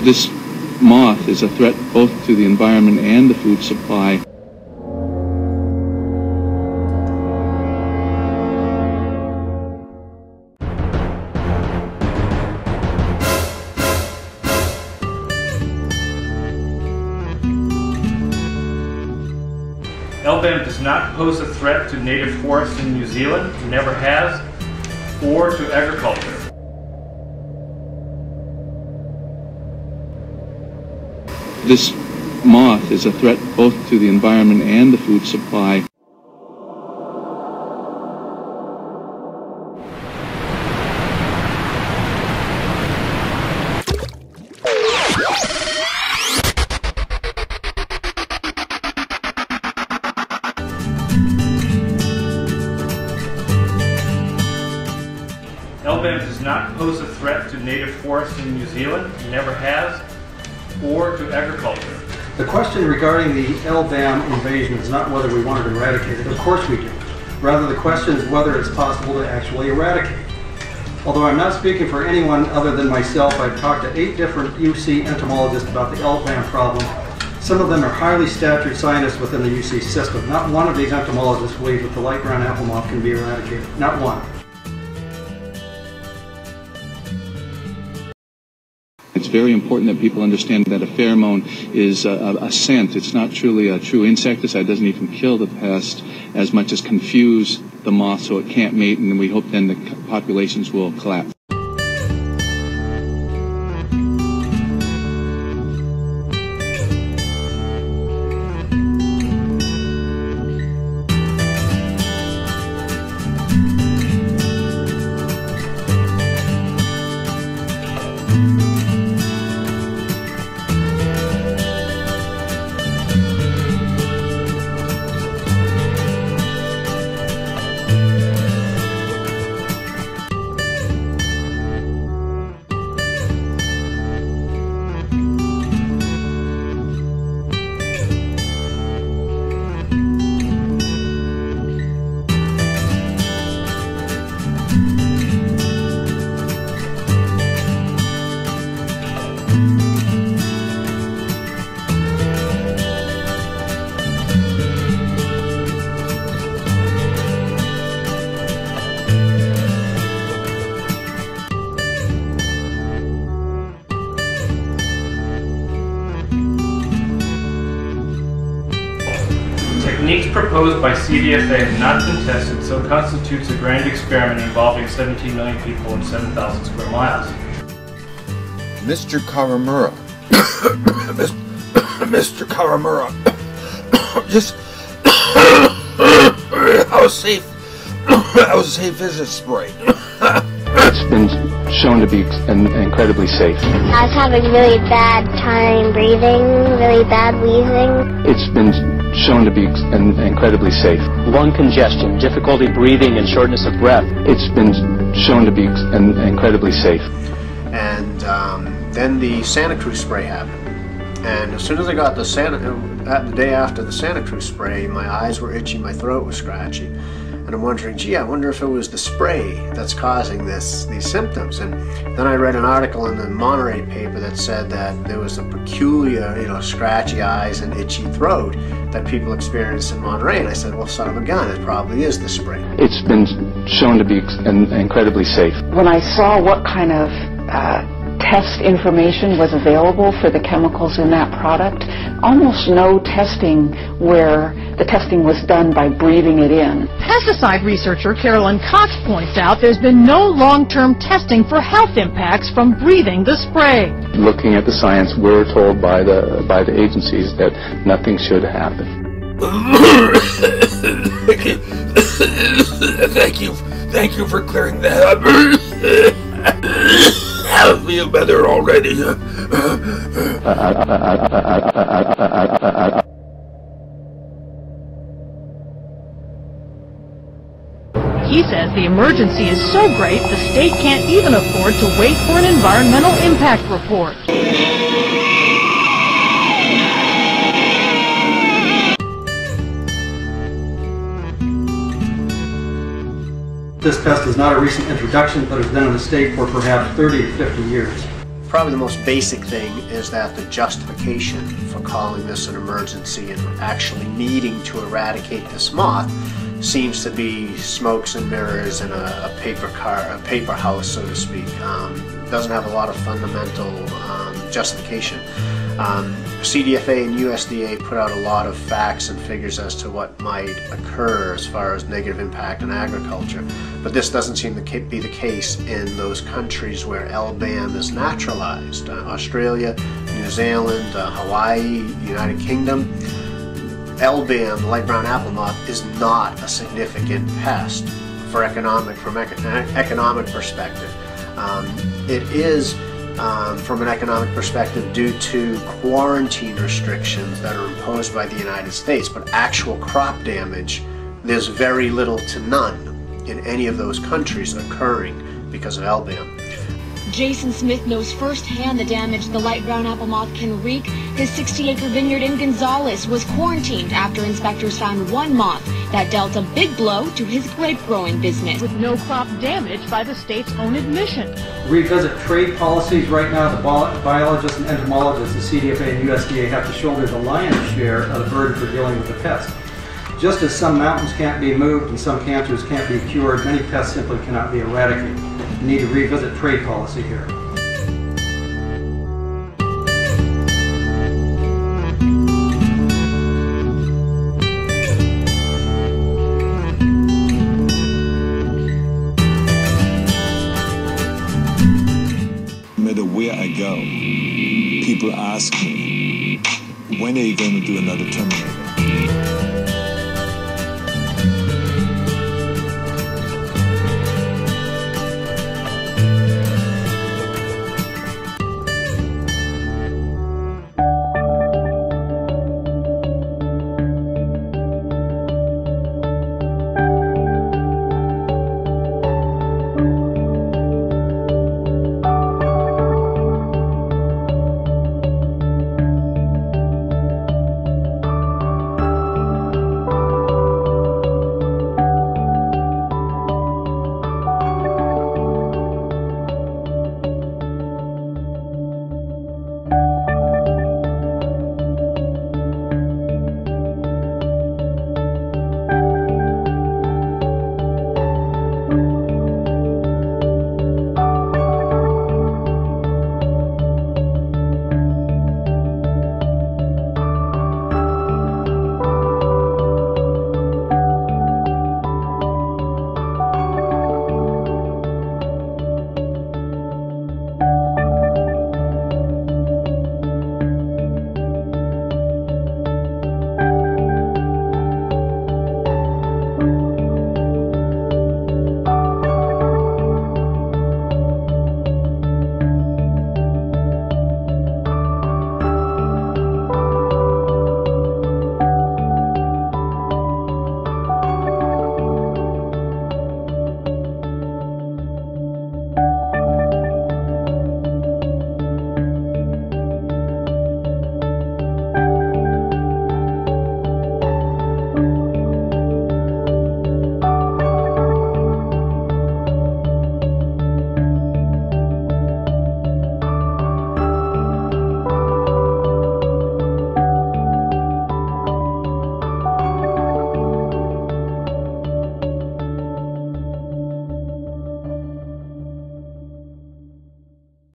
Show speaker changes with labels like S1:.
S1: This moth is a threat both to the environment and the food supply.
S2: LBAM does not pose a threat to native forests in New Zealand, never has, or to agriculture.
S1: This moth is a threat both to the environment and the food supply.
S2: LBAM does not pose a threat to native forests in New Zealand, never has, or to agriculture.
S3: The question regarding the LBAM invasion is not whether we want to eradicate it. Of course we do. Rather, the question is whether it's possible to actually eradicate. Although I'm not speaking for anyone other than myself, I've talked to 8 different UC entomologists about the LBAM problem. Some of them are highly statured scientists within the UC system. Not one of these entomologists believes that the light brown apple moth can be eradicated. Not one.
S1: It's very important that people understand that a pheromone is a scent. It's not truly a true insecticide. It doesn't even kill the pest as much as confuse the moth so it can't mate, and we hope then the populations will collapse.
S2: Techniques proposed by CDFA have not been tested, so constitutes a grand experiment involving 17 million people and 7,000 square miles.
S4: Mr. Karamura. Mr. Karamura. Just how safe is this spray?
S1: It's been shown to be incredibly safe.
S5: I was having really bad time breathing, really bad wheezing.
S1: It's been shown to be incredibly safe.
S6: Lung congestion, difficulty breathing, and shortness of breath.
S1: It's been shown to be incredibly safe.
S7: And then the Santa Cruz spray happened. And as soon as I got the day after the Santa Cruz spray, my eyes were itchy, my throat was scratchy. And I'm wondering, gee, I wonder if it was the spray that's causing these symptoms. And then I read an article in the Monterey paper that said that there was a peculiar, scratchy eyes and itchy throat that people experience in Monterey. And I said, well, son of a gun, it probably is the spray.
S1: It's been shown to be incredibly safe.
S8: When I saw what kind of test information was available for the chemicals in that product, almost no testing where the testing was done by breathing it in.
S9: Pesticide researcher Carolyn Cox points out there's been no long-term testing for health impacts from breathing the spray. Looking
S1: at the science, we're told by the agencies that nothing should happen.
S4: Thank you for clearing that up. I feel better already.
S9: He says the emergency is so great the state can't even afford to wait for an environmental impact report.
S3: This pest is not a recent introduction, but has been in the state for perhaps 30 to 50 years.
S7: probably the most basic thing is that the justification for calling this an emergency and actually needing to eradicate this moth seems to be smokes and mirrors and a paper house, so to speak. Doesn't have a lot of fundamental justification. CDFA and USDA put out a lot of facts and figures as to what might occur as far as negative impact on agriculture, but this doesn't seem to be the case in those countries where LBAM is naturalized. Australia, New Zealand, Hawaii, United Kingdom. LBAM, the light brown apple moth, is not a significant pest from an economic perspective. It is from an economic perspective due to quarantine restrictions that are imposed by the United States, but actual crop damage, there's very little to none in any of those countries occurring because of LBAM.
S10: Jason Smith knows firsthand the damage the light brown apple moth can wreak. His 60-acre vineyard in Gonzales was quarantined after inspectors found one moth that dealt a big blow to his grape-growing business.
S9: With no crop damage by the state's own admission.
S3: Revisit trade policies. Right now, the biologists and entomologists, the CDFA and USDA, have to shoulder the lion's share of the burden for dealing with the pest. Just as some mountains can't be moved and some cancers can't be cured, many pests simply cannot be eradicated. We need to revisit trade policy here.
S11: No matter where I go, people ask me, when are you going to do another terminal?